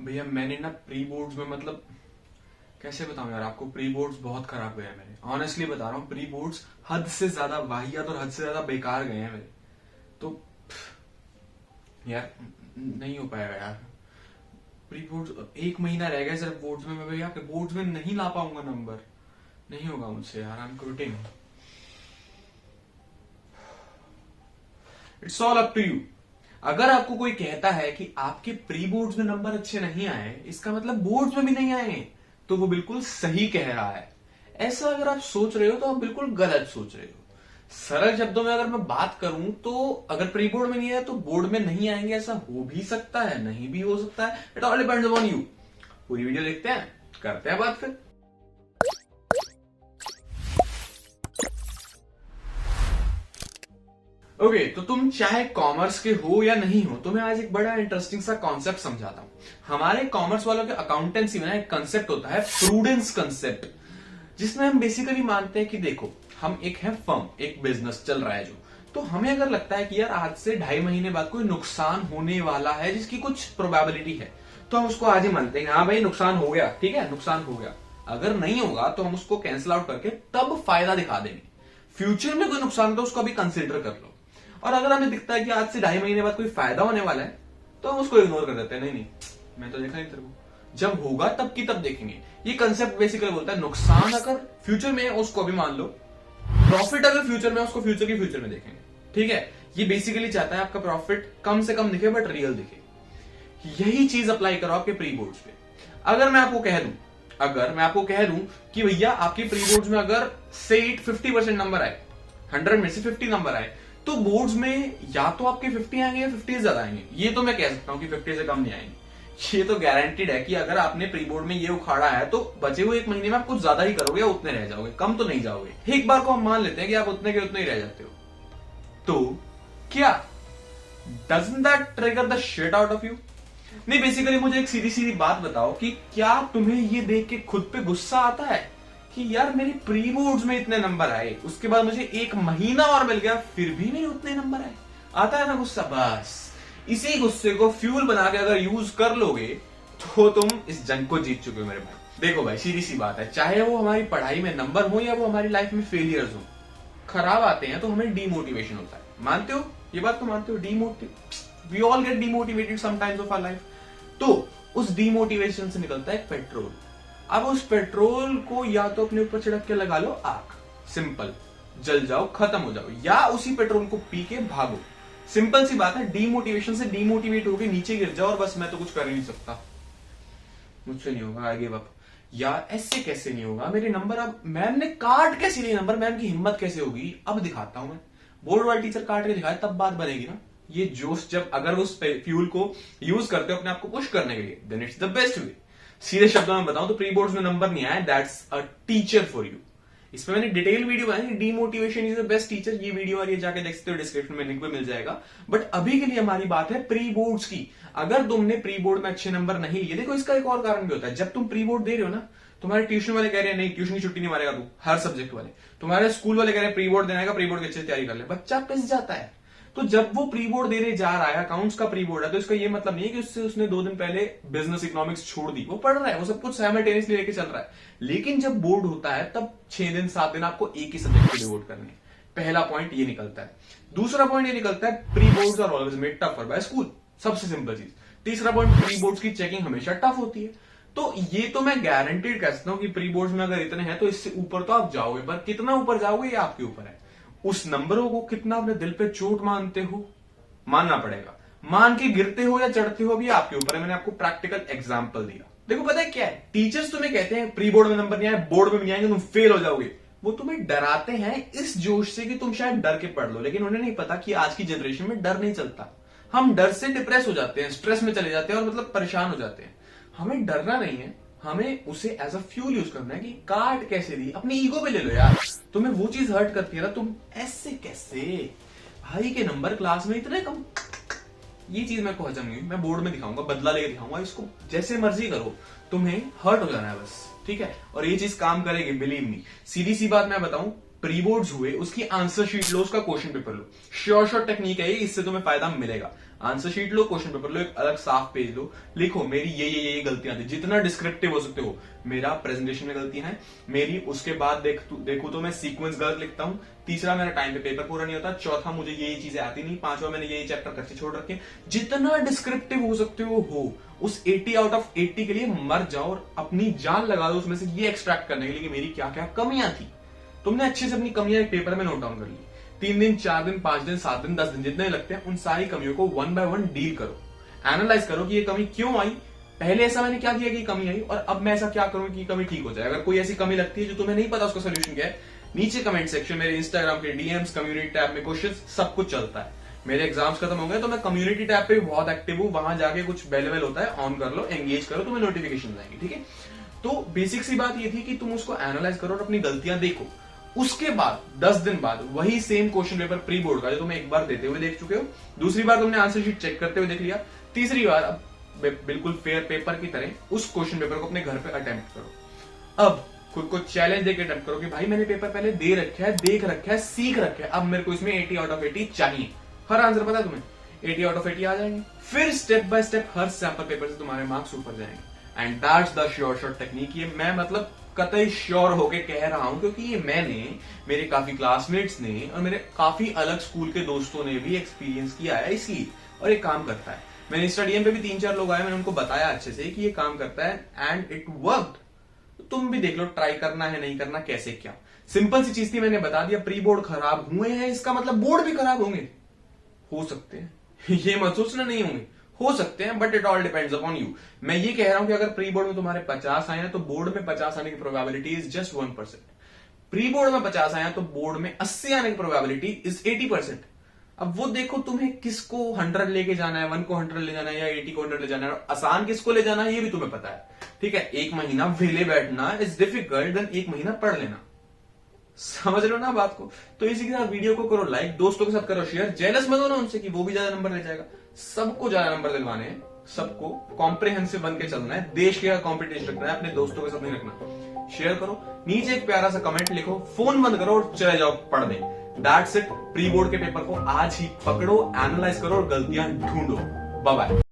भैया मैंने ना प्री बोर्ड्स में मतलब कैसे बताऊं यार आपको, प्री बोर्ड्स बहुत खराब गए हैं मेरे। ऑनेस्टली बता रहा हूँ, प्री बोर्ड्स हद से ज्यादा वाहियात और हद से ज्यादा बेकार गए हैं मेरे। तो यार नहीं हो पाएगा यार। प्री बोर्ड्स 1 महीना रह गया सिर्फ बोर्ड्स में, मैं भैया बोर्ड्स में नहीं ला पाऊंगा नंबर। नहीं होगा मुझसे यार, I am quitting. It's all up to you. अगर आपको कोई कहता है कि आपके प्री बोर्ड्स में नंबर अच्छे नहीं आए, इसका मतलब बोर्ड्स में भी नहीं आए, तो वो बिल्कुल सही कह रहा है। ऐसा अगर आप सोच रहे हो तो आप बिल्कुल गलत सोच रहे हो। सरल शब्दों में अगर मैं बात करूं तो अगर प्री बोर्ड में नहीं आए तो बोर्ड में नहीं आएंगे, ऐसा हो भी सकता है, नहीं भी हो सकता है। It all depends upon you. पूरी वीडियो देखते हैं, करते हैं बात फिर। ओके तो तुम चाहे कॉमर्स के हो या नहीं हो, तो मैं आज एक बड़ा इंटरेस्टिंग सा कॉन्सेप्ट समझाता हूं। हमारे कॉमर्स वालों के अकाउंटेंसी में ना एक कंसेप्ट होता है प्रूडेंस कंसेप्ट, जिसमें हम बेसिकली मानते हैं कि देखो हम एक है फर्म, एक बिजनेस चल रहा है जो, तो हमें अगर लगता है कि यार आज से 2.5 महीने बाद कोई नुकसान होने वाला है जिसकी कुछ प्रोबेबिलिटी है, तो हम उसको आज ही मानते हैं हाँ भाई नुकसान हो गया, ठीक है नुकसान हो गया। अगर नहीं होगा तो हम उसको कैंसिल आउट करके तब फायदा दिखा देंगे। फ्यूचर में कोई नुकसान तो उसको अभी कंसिडर कर लो। और अगर हमें दिखता है कि आज से 2.5 महीने बाद कोई फायदा होने वाला है, तो हम उसको इग्नोर कर देते हैं। नहीं नहीं मैं तो देखा नहीं तेरे को, जब होगा तब की तब देखेंगे। ये कंसेप्ट बेसिकली बोलता है नुकसान अगर फ्यूचर में है उसको अभी मान लो, प्रॉफिट अगर फ्यूचर में है उसको फ्यूचर की फ्यूचर में देखेंगे। ठीक है, ये बेसिकली चाहता है आपका प्रॉफिट कम से कम दिखे बट रियल दिखे। यही चीज अप्लाई करो आपके प्री बोर्ड्स पे। अगर मैं आपको कह दूं कि भैया आपके प्री बोर्ड्स में अगर से 50% नंबर आए, 100 में से 50 नंबर आए, तो बोर्ड्स में या तो आपके 50 आएंगे या 50 से ज्यादा आएंगे। ये तो मैं कह सकता हूं कि 50 से कम नहीं आएंगे। ये तो गारंटीड है कि अगर आपने प्री बोर्ड में ये उखाड़ा है तो बचे हुए 1 महीने में आप कुछ ज्यादा ही करोगे या उतने रह जाओगे, कम तो नहीं जाओगे। एक बार को हम मान लेते हैं कि आप उतने के उतने ही रह जाते हो, तो क्या doesn't that trigger the shit out of you? नहीं बेसिकली मुझे एक सीधी सीधी बात बताओ कि क्या तुम्हें ये देख के खुद पे गुस्सा आता है कि यार मेरी प्री बोर्ड्स में इतने नंबर आए, उसके बाद मुझे 1 महीना और मिल गया फिर भी नहीं उतने नंबर आए? आता है ना गुस्सा? बस इसी गुस्से को फ्यूल बना के अगर यूज कर लोगे तो तुम इस जंग को जीत चुके हो मेरे भाई। देखो भाई सीधी सी बात है, चाहे वो हमारी पढ़ाई में नंबर हो या वो हमारी लाइफ में फेलियर्स हो, खराब आते हैं तो हमें डीमोटिवेशन होता है। मानते हो ये बात? तो मानते हो we all get demotivated sometimes of our life. तो उस डीमोटिवेशन से निकलता है पेट्रोल। अब उस पेट्रोल को या तो अपने ऊपर छिड़क के लगा लो आग, सिंपल, जल जाओ खत्म हो जाओ, या उसी पेट्रोल को पी के भागो। सिंपल सी बात है, डीमोटिवेशन से डीमोटिवेट होके नीचे गिर जाओ और बस मैं तो कुछ कर ही नहीं सकता, मुझसे नहीं होगा, आई गिव अप। या ऐसे कैसे नहीं होगा, मेरे नंबर अब मैम ने काट कैसे लिए नंबर, मैम की हिम्मत कैसे होगी, अब दिखाता हूं मैं। बोर्ड वाले टीचर काट के दिखाए तब बात बनेगी ना। ये जोश जब अगर उस फ्यूल को यूज करते हो अपने आप को पुश करने के लिए, then it's the best way. सीधे शब्दों में बताऊं तो प्री बोर्ड्स में नंबर नहीं आया, that's a teacher for you. इसमें मैंने डिटेल वीडियो बनाई, demotivation is the best teacher. ये वीडियो और ये जाके देख सकते हो, डिस्क्रिप्शन में लिंक पे मिल जाएगा। बट अभी के लिए हमारी बात है प्री बोर्ड्स की। अगर तुमने प्री बोर्ड में अच्छे नंबर नहीं लिए, देखो इसका एक और कारण भी होता है, जब तुम प्री बोर्ड दे रहे हो ना, तुम्हारे ट्यूशन वाले कह रहे हैं नहीं ट्यूशन की छुट्टी नहीं मारेगा तू, हर सब्जेक्ट वाले, तुम्हारे स्कूल वाले कह रहे हैं प्री बोर्ड देना है, प्री बोर्ड की अच्छे से तैयारी कर ले, बच्चा पिस जाता है। तो जब वो प्री बोर्ड देने जा रहा है, अकाउंट्स का प्री बोर्ड है, तो इसका ये मतलब नहीं है कि उसने 2 दिन पहले बिजनेस इकोनॉमिक्स छोड़ दी, वो पढ़ रहा है, वो सब कुछ साइमल्टेनियसली लेके चल रहा है। लेकिन जब बोर्ड होता है तब 6 दिन 7 दिन आपको एक ही सब्जेक्ट पे डिवोट करने हैं। पहला पॉइंट ये निकलता है। दूसरा पॉइंट ये निकलता है pre boards are always made tougher bye school, सबसे सिंपल चीज। तीसरा पॉइंट, प्री बोर्ड्स की चेकिंग हमेशा टफ होती है। तो ये तो मैं गारंटीड कह सकता हूं कि प्री बोर्ड्स में अगर इतने हैं तो इससे ऊपर तो आप जाओगे, पर कितना ऊपर जाओगे ये आपके ऊपर है। उस नंबरों को कितना अपने दिल पे चोट मानते हो, मानना पड़ेगा। मान के गिरते हो या चढ़ते हो भी आपके ऊपर है। मैंने आपको प्रैक्टिकल एग्जांपल दिया। देखो पता है क्या है, टीचर्स तुम्हें कहते हैं प्री बोर्ड में नंबर नहीं आए, बोर्ड में नहीं आएंगे, तुम फेल हो जाओगे। वो तुम्हें डराते हैं इस जोश से कि तुम शायद डर के पढ़ लो, लेकिन उन्हें नहीं पता कि आज की जनरेशन में डर नहीं चलता। हम डर से डिप्रेस हो जाते हैं, स्ट्रेस में चले जाते हैं और मतलब परेशान हो जाते हैं। हमें डरना नहीं है, हमें उसे एज अ फ्यूल यूज करना है कि काट कैसे दी, अपनी ईगो पे ले लो यार। तुम्हें वो चीज हर्ट करती है ना, तुम ऐसे कैसे भाई के नंबर क्लास में इतने कम, ये चीज मैं को हजम नहीं, मैं बोर्ड में दिखाऊंगा, बदला लेके दिखाऊंगा, इसको जैसे मर्जी करो, तुम्हें हर्ट हो जाना है बस, ठीक है। और ये चीज काम करेगी, बिलीव मी। सीधी सी बात मैं बताऊं, प्री बोर्ड्स हुए, उसकी आंसर शीट लो, उसका क्वेश्चन पेपर लो, श्योर टेक्निक है ये, इससे तुम्हें फायदा मिलेगा। आंसर शीट लो, क्वेश्चन पेपर लो, एक अलग साफ पेज लो, लिखो मेरी ये गलतियां थी, जितना डिस्क्रिप्टिव हो सकते हो। मेरा प्रेजेंटेशन में गलतियां हैं मेरी, उसके बाद देखो तो मैं सीक्वेंस गलत लिखता हूं, तीसरा मेरा टाइम पे पेपर पूरा नहीं होता, चौथा मुझे ये चीजें आती नहीं, पांचवा मैंने ये चैप्टर कच्चे छोड़ रखे। जितना डिस्क्रिप्टिव हो सकते हो उस 80 आउट ऑफ 80 के लिए मर जाओ और अपनी जान लगा दो उसमें से ये एक्सट्रैक्ट करने के लिए कि मेरी क्या क्या कमियां थी। तुमने अच्छे से अपनी कमियां एक पेपर में नोट डाउन कर ली, 3 दिन 4 दिन 5 दिन 7 दिन 10 दिन जितने लगते हैं उन सारी कमियों को 1 बाय 1 डील करो, एनालाइज करो कि ये कमी क्यों आई, पहले ऐसा मैंने क्या किया कि कमी आई, और अब मैं ऐसा क्या करूं कि कमी ठीक हो जाए। अगर कोई ऐसी कमी लगती है जो तुम्हें नहीं पता उसका सोल्यूशन क्या है, नीचे कमेंट सेक्शन, मेरे इंस्टाग्राम के डीएम्स, कम्युनिटी टैब में क्वेश्चन सब कुछ चलता है। मेरे एग्जाम्स खत्म हो गए तो मैं कम्युनिटी टैब पे भी बहुत एक्टिव हूं, वहां जाके कुछ बेल वेल होता है, ऑन कर लो, एंगेज करो, तुम्हें नोटिफिकेशन आएंगे। ठीक है, तो बेसिक सी बात ये थी कि तुम उसको एनालाइज करो और अपनी गलतियां देखो। उसके बाद 10 दिन बाद वही same question paper pre board का जो तुम्हें एक बार देते हुए देख चुके हो, दूसरी बार तुमने आंसर शीट चेक करते हुए देख लिया, तीसरी बार अब बिल्कुल फेयर पेपर की तरह उस क्वेश्चन पेपर को अपने घर पे अटेम्प्ट करो। अब खुद को चैलेंज देकर अटेम्प्ट करो कि भाई मैंने पेपर पहले दे रखा है, देख रखा है, सीख रखा है, अब मेरे को इसमें 80 आउट ऑफ 80 चाहिए। हर आंसर पता है तुम्हें 80 आउट ऑफ 80 आ जाएंगे, फिर step by step her sample paper से तुम्हारे मार्क्स ऊपर जाएंगे। And that's the sure shot technique. ये मैं मतलब कतई श्योर होके कह रहा हूं क्योंकि ये मैंने, मेरे काफी क्लासमेट्स ने और मेरे काफी अलग स्कूल के दोस्तों ने भी एक्सपीरियंस किया है इसलिए, और ये काम करता है। मैंने इंस्टाडीएम पे भी 3-4 लोग आए, मैंने उनको बताया अच्छे से कि ये काम करता है एंड इट वर्कड। तुम भी देख लो, ट्राई करना है नहीं करना, कैसे क्या। सिंपल सी चीज थी, मैंने बता दिया। प्री बोर्ड खराब हुए हैं इसका मतलब बोर्ड भी खराब होंगे, हो सकते हैं ये मत सोचना नहीं होंगे, हो सकते हैं, but it all depends upon you. मैं ये कह रहा हूं कि अगर प्री बोर्ड में तुम्हारे 50 आए हैं तो बोर्ड में 50 आने की probability is just 1%। Pre board में 50 आए हैं तो बोर्ड में 80 आने की प्रोबेबिलिटी इज 80%। अब वो देखो तुम्हें किसको 100 लेके जाना है, 1 को 100 ले जाना है या 80 को 100 ले जाना है, और आसान किसको ले जाना है ये भी तुम्हें पता है। ठीक है, एक महीना वेले बैठना इज डिफिकल्ट देन एक महीना पढ़ लेना। समझ लो ना बात को। तो इसी के साथ वीडियो को करो लाइक, दोस्तों के साथ करो शेयर, जेलस मत हो ना उनसे कि वो भी ज्यादा नंबर ले जाएगा। सबको ज्यादा नंबर दिलवाने हैं, सबको कॉम्प्रिहेंसिव बन के चलना है, देश के कॉम्पिटिशन रखना है, अपने दोस्तों के साथ नहीं रखना। शेयर करो, नीचे एक प्यारा सा कमेंट लिखो, फोन बंद करो और चले जाओ पढ़ने। That's it. प्री बोर्ड के पेपर को आज ही पकड़ो, एनालाइज करो और गलतियां ढूंढो। Bye bye.